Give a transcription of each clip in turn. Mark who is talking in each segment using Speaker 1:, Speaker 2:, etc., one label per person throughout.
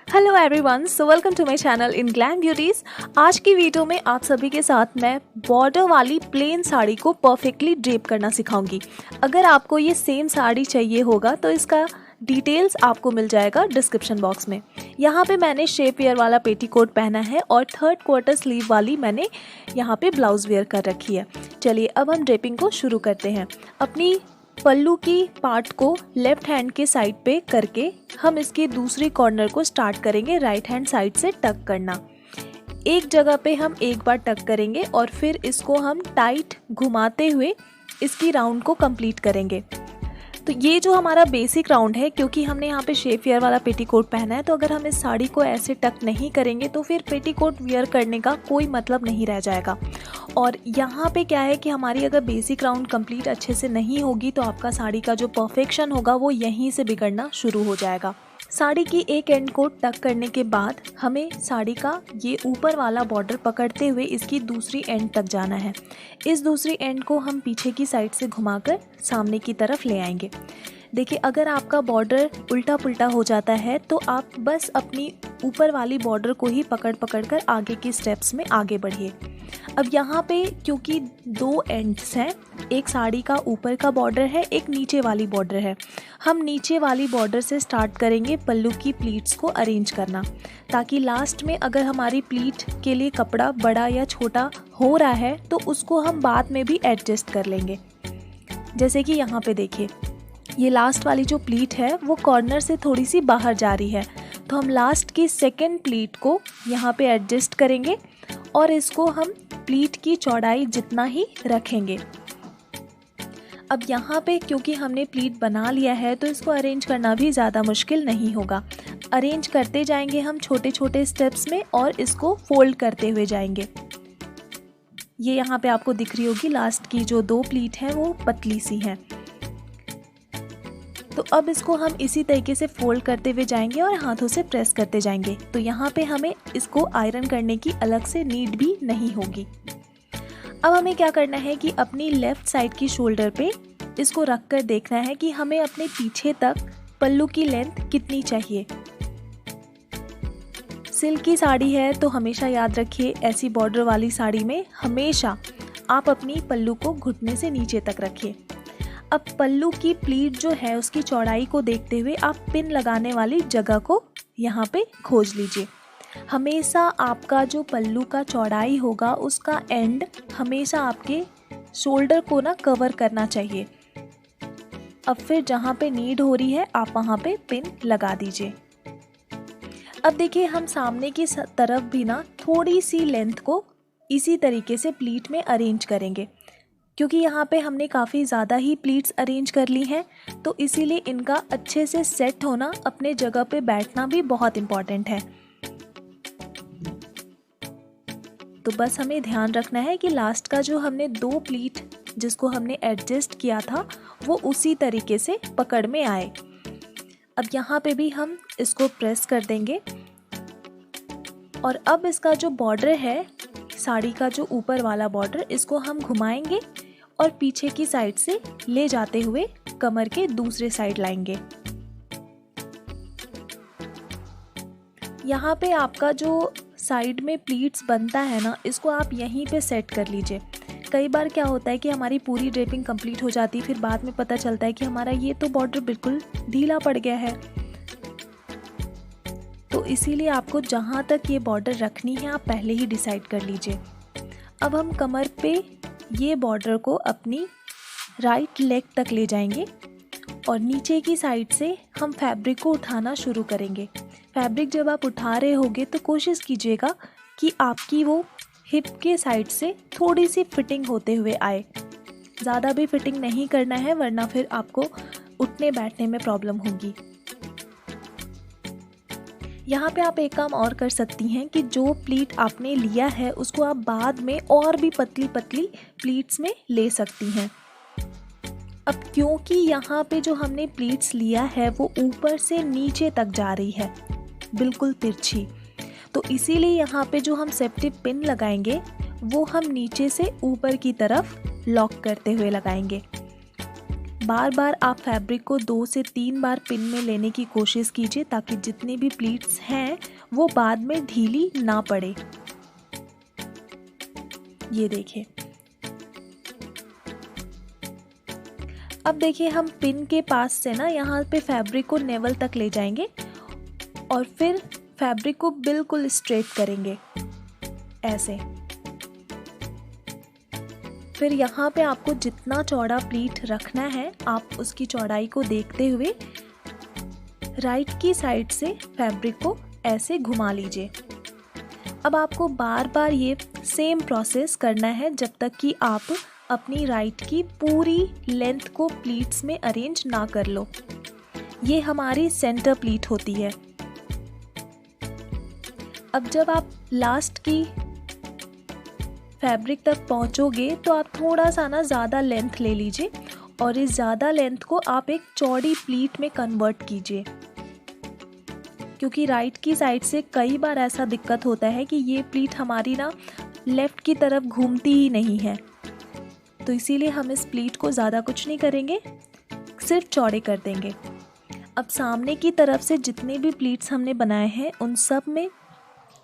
Speaker 1: Hello everyone, so welcome to my channel in Glam Beauties. आज की video में आप सभी के साथ मैं बॉर्डर वाली प्लेन साड़ी को परफेक्टली ड्रेप करना सिखाऊंगी। अगर आपको ये सेम साड़ी चाहिए होगा तो इसका डिटेल्स आपको मिल जाएगा डिस्क्रिप्शन बॉक्स में। यहाँ पे मैंने शेप वेयर वाला पेटीकोट पहना है और 3/4 क्वार्टर स्लीव वाली मैंने यहाँ पे ब्लाउज वेयर कर रखी है। चलिए अब हम ड्रेपिंग को शुरू करते हैं। अपनी पल्लू की पार्ट को लेफ्ट हैंड के साइड पे करके हम इसके दूसरी कॉर्नर को स्टार्ट करेंगे राइट हैंड साइड से टक करना। एक जगह पे हम एक बार टक करेंगे और फिर इसको हम टाइट घुमाते हुए इसकी राउंड को कंप्लीट करेंगे। तो ये जो हमारा बेसिक राउंड है, क्योंकि हमने यहाँ पे शेप वेयर वाला पेटीकोट पहना है, तो अगर हम इस साड़ी को ऐसे टक नहीं करेंगे तो फिर पेटीकोट वेयर करने का कोई मतलब नहीं रह जाएगा। और यहाँ पे क्या है कि हमारी अगर बेसिक राउंड कंप्लीट अच्छे से नहीं होगी तो आपका साड़ी का जो परफेक्शन होगा वो यहीं से बिगड़ना शुरू हो जाएगा। साड़ी की एक एंड को टक करने के बाद हमें साड़ी का ये ऊपर वाला बॉर्डर पकड़ते हुए इसकी दूसरी एंड तक जाना है। इस दूसरी एंड को हम पीछे की साइड से घुमाकर सामने की तरफ ले आएंगे। देखिए, अगर आपका बॉर्डर उल्टा पुल्टा हो जाता है तो आप बस अपनी ऊपर वाली बॉर्डर को ही पकड़ कर आगे की स्टेप्स में आगे बढ़िए। अब यहाँ पे क्योंकि दो एंड्स हैं, एक साड़ी का ऊपर का बॉर्डर है, एक नीचे वाली बॉर्डर है। हम नीचे वाली बॉर्डर से स्टार्ट करेंगे पल्लू की प्लीट्स को अरेंज करना, ताकि लास्ट में अगर हमारी प्लीट के लिए कपड़ा बड़ा या छोटा हो रहा है तो उसको हम बाद में भी एडजस्ट कर लेंगे। जैसे कि यहाँ पे देखिए, ये लास्ट वाली जो प्लीट है वो कॉर्नर से थोड़ी सी बाहर जा रही है, तो हम लास्ट की सेकेंड प्लीट को यहाँ पे एडजस्ट करेंगे और इसको हम प्लीट की चौड़ाई जितना ही रखेंगे। अब यहाँ पे क्योंकि हमने प्लीट बना लिया है तो इसको अरेंज करना भी ज़्यादा मुश्किल नहीं होगा। अरेंज करते जाएंगे हम छोटे छोटे स्टेप्स में और इसको फोल्ड करते हुए जाएंगे। ये यहाँ पे आपको दिख रही होगी, लास्ट की जो दो प्लीट हैं वो पतली सी हैं। तो अब इसको हम इसी तरीके से फोल्ड करते हुए जाएंगे और हाथों से प्रेस करते जाएंगे। तो यहाँ पे हमें इसको आयरन करने की अलग से नीड भी नहीं होगी। अब हमें क्या करना है कि अपनी लेफ्ट साइड की शोल्डर पे इसको रख कर देखना है कि हमें अपने पीछे तक पल्लू की लेंथ कितनी चाहिए। सिल्क की साड़ी है तो हमेशा याद रखिए, ऐसी बॉर्डर वाली साड़ी में हमेशा आप अपनी पल्लू को घुटने से नीचे तक रखिए। अब पल्लू की प्लीट जो है उसकी चौड़ाई को देखते हुए आप पिन लगाने वाली जगह को यहाँ पे खोज लीजिए। हमेशा आपका जो पल्लू का चौड़ाई होगा उसका एंड हमेशा आपके शोल्डर को ना कवर करना चाहिए। अब फिर जहाँ पे नीड हो रही है आप वहाँ पे पिन लगा दीजिए। अब देखिए, हम सामने की तरफ भी ना थोड़ी सी लेंथ को इसी तरीके से प्लीट में अरेंज करेंगे, क्योंकि यहाँ पे हमने काफ़ी ज़्यादा ही प्लीट्स अरेंज कर ली हैं, तो इसीलिए इनका अच्छे से सेट होना, अपने जगह पे बैठना भी बहुत इम्पॉर्टेंट है। तो बस हमें ध्यान रखना है कि लास्ट का जो हमने दो प्लीट जिसको हमने एडजस्ट किया था वो उसी तरीके से पकड़ में आए। अब यहाँ पे भी हम इसको प्रेस कर देंगे और अब इसका जो बॉर्डर है, साड़ी का जो ऊपर वाला बॉर्डर, इसको हम घुमाएंगे और पीछे की साइड से ले जाते हुए कमर के दूसरे साइड लाएंगे। यहाँ पे आपका जो साइड में प्लीट्स बनता है ना, इसको आप यहीं पे सेट कर लीजिए। कई बार क्या होता है कि हमारी पूरी ड्रेपिंग कंप्लीट हो जाती है, फिर बाद में पता चलता है कि हमारा ये तो बॉर्डर बिल्कुल ढीला पड़ गया है। तो इसीलिए आपको जहाँ तक ये बॉर्डर रखनी है आप पहले ही डिसाइड कर लीजिए। अब हम कमर पे ये बॉर्डर को अपनी राइट लेग तक ले जाएंगे और नीचे की साइड से हम फैब्रिक को उठाना शुरू करेंगे। फैब्रिक जब आप उठा रहे होगे तो कोशिश कीजिएगा कि आपकी वो हिप के साइड से थोड़ी सी फिटिंग होते हुए आए। ज़्यादा भी फिटिंग नहीं करना है, वरना फिर आपको उठने बैठने में प्रॉब्लम होगी। यहाँ पे आप एक काम और कर सकती हैं कि जो प्लीट आपने लिया है उसको आप बाद में और भी पतली पतली प्लीट्स में ले सकती हैं। अब क्योंकि यहाँ पे जो हमने प्लीट्स लिया है वो ऊपर से नीचे तक जा रही है, बिल्कुल तिरछी, तो इसीलिए यहाँ पे जो हम सेफ्टी पिन लगाएंगे वो हम नीचे से ऊपर की तरफ लॉक करते हुए लगाएंगे। बार बार आप फैब्रिक को 2 से 3 बार पिन में लेने की कोशिश कीजिए ताकि जितनी भी प्लीट्स हैं वो बाद में ढीली ना पड़े। ये देखिए। अब देखिए हम पिन के पास से ना यहाँ पे फैब्रिक को नेवल तक ले जाएंगे और फिर फैब्रिक को बिल्कुल स्ट्रेट करेंगे ऐसे। फिर यहाँ पे आपको जितना चौड़ा प्लीट रखना है आप उसकी चौड़ाई को देखते हुए राइट की साइड से फैब्रिक को ऐसे घुमा लीजिए। अब आपको बार बार ये सेम प्रोसेस करना है जब तक कि आप अपनी राइट की पूरी लेंथ को प्लीट्स में अरेंज ना कर लो। ये हमारी सेंटर प्लीट होती है। अब जब आप लास्ट की फैब्रिक तक पहुंचोगे तो आप थोड़ा सा ना ज़्यादा लेंथ ले लीजिए और इस ज़्यादा लेंथ को आप एक चौड़ी प्लीट में कन्वर्ट कीजिए, क्योंकि राइट की साइड से कई बार ऐसा दिक्कत होता है कि ये प्लीट हमारी ना लेफ़्ट की तरफ घूमती ही नहीं है। तो इसीलिए हम इस प्लीट को ज़्यादा कुछ नहीं करेंगे, सिर्फ चौड़े कर देंगे। अब सामने की तरफ से जितने भी प्लीट्स हमने बनाए हैं उन सब में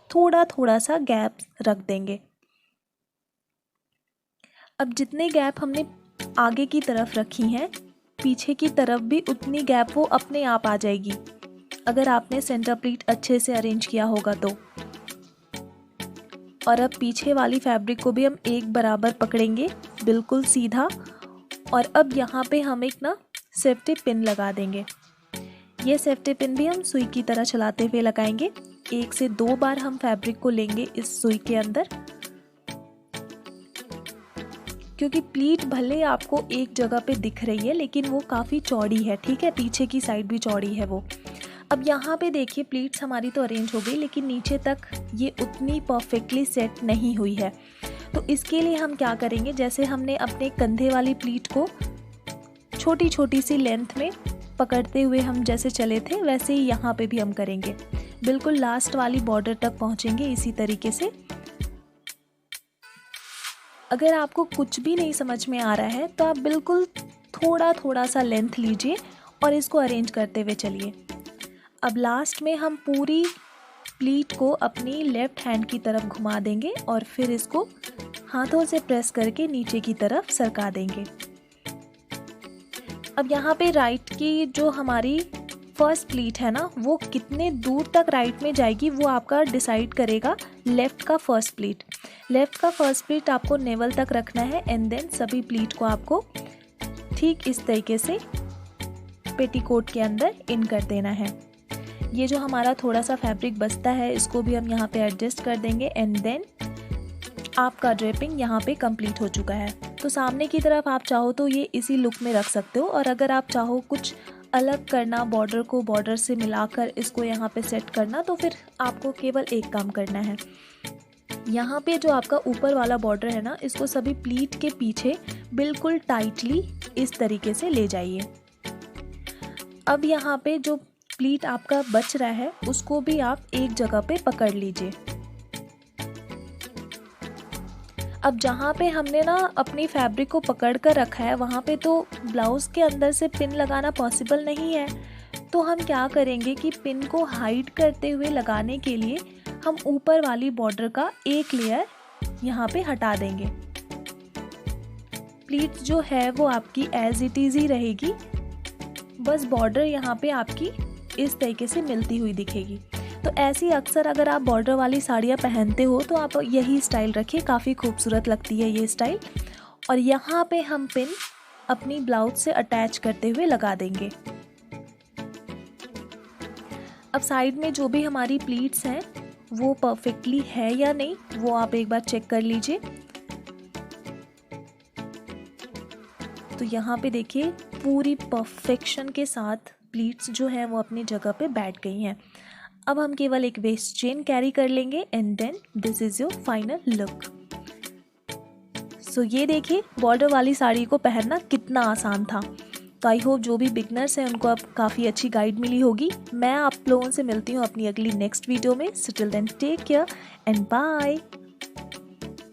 Speaker 1: थोड़ा थोड़ा सा गैप रख देंगे। अब जितने गैप हमने आगे की तरफ रखी हैं पीछे की तरफ भी उतनी गैप वो अपने आप आ जाएगी अगर आपने सेंटर प्लीट अच्छे से अरेंज किया होगा तो। और अब पीछे वाली फैब्रिक को भी हम एक बराबर पकड़ेंगे बिल्कुल सीधा और अब यहाँ पे हम एक ना सेफ्टी पिन लगा देंगे। ये सेफ्टी पिन भी हम सुई की तरह चलाते हुए लगाएंगे। 1 से 2 बार हम फैब्रिक को लेंगे इस सुई के अंदर, क्योंकि प्लीट भले आपको एक जगह पे दिख रही है लेकिन वो काफ़ी चौड़ी है, ठीक है, पीछे की साइड भी चौड़ी है वो। अब यहाँ पे देखिए प्लीट्स हमारी तो अरेंज हो गई लेकिन नीचे तक ये उतनी परफेक्टली सेट नहीं हुई है। तो इसके लिए हम क्या करेंगे, जैसे हमने अपने कंधे वाली प्लीट को छोटी छोटी सी लेंथ में पकड़ते हुए हम जैसे चले थे वैसे ही यहाँ पे भी हम करेंगे। बिल्कुल लास्ट वाली बॉर्डर तक पहुँचेंगे इसी तरीके से। अगर आपको कुछ भी नहीं समझ में आ रहा है तो आप बिल्कुल थोड़ा थोड़ा सा लेंथ लीजिए और इसको अरेंज करते हुए चलिए। अब लास्ट में हम पूरी प्लीट को अपनी लेफ़्ट हैंड की तरफ घुमा देंगे और फिर इसको हाथों से प्रेस करके नीचे की तरफ सरका देंगे। अब यहाँ पे राइट की जो हमारी फर्स्ट प्लीट है ना वो कितने दूर तक राइट में जाएगी वो आपका डिसाइड करेगा लेफ़्ट का फर्स्ट प्लीट। लेफ़्ट का फर्स्ट प्लीट आपको नेवल तक रखना है एंड देन सभी प्लीट को आपको ठीक इस तरीके से पेटीकोट के अंदर इन कर देना है। ये जो हमारा थोड़ा सा फैब्रिक बचता है इसको भी हम यहाँ पे एडजस्ट कर देंगे एंड देन आपका ड्रेपिंग यहाँ पे कंप्लीट हो चुका है। तो सामने की तरफ आप चाहो तो ये इसी लुक में रख सकते हो और अगर आप चाहो कुछ अलग करना, बॉर्डर को बॉर्डर से मिलाकर इसको यहाँ पे सेट करना, तो फिर आपको केवल एक काम करना है। यहाँ पे जो आपका ऊपर वाला बॉर्डर है ना इसको सभी प्लीट के पीछे बिल्कुल टाइटली इस तरीके से ले जाइए। अब यहाँ पे जो प्लीट आपका बच रहा है उसको भी आप एक जगह पे पकड़ लीजिए। अब जहाँ पे हमने ना अपनी फैब्रिक को पकड़ कर रखा है वहाँ पे तो ब्लाउज़ के अंदर से पिन लगाना पॉसिबल नहीं है। तो हम क्या करेंगे कि पिन को हाइड करते हुए लगाने के लिए हम ऊपर वाली बॉर्डर का एक लेयर यहाँ पे हटा देंगे। प्लीट जो है वो आपकी एज इट इज़ ही रहेगी, बस बॉर्डर यहाँ पे आपकी इस तरीके से मिलती हुई दिखेगी। तो ऐसी अक्सर अगर आप बॉर्डर वाली साड़ियाँ पहनते हो तो आप यही स्टाइल रखिए, काफ़ी खूबसूरत लगती है ये स्टाइल। और यहाँ पे हम पिन अपनी ब्लाउज से अटैच करते हुए लगा देंगे। अब साइड में जो भी हमारी प्लीट्स हैं वो परफेक्टली है या नहीं वो आप एक बार चेक कर लीजिए। तो यहाँ पे देखिए पूरी परफेक्शन के साथ प्लीट्स जो है वो अपनी जगह पे बैठ गई हैं। अब हम केवल एक वेस्ट चेन कैरी कर लेंगे and then this is your final look. So ये देखिए बॉर्डर वाली साड़ी को पहनना कितना आसान था। तो आई होप जो भी बिगनर्स हैं उनको अब काफ़ी अच्छी गाइड मिली होगी। मैं आप लोगों से मिलती हूँ अपनी अगली नेक्स्ट वीडियो में। So till then take care and bye.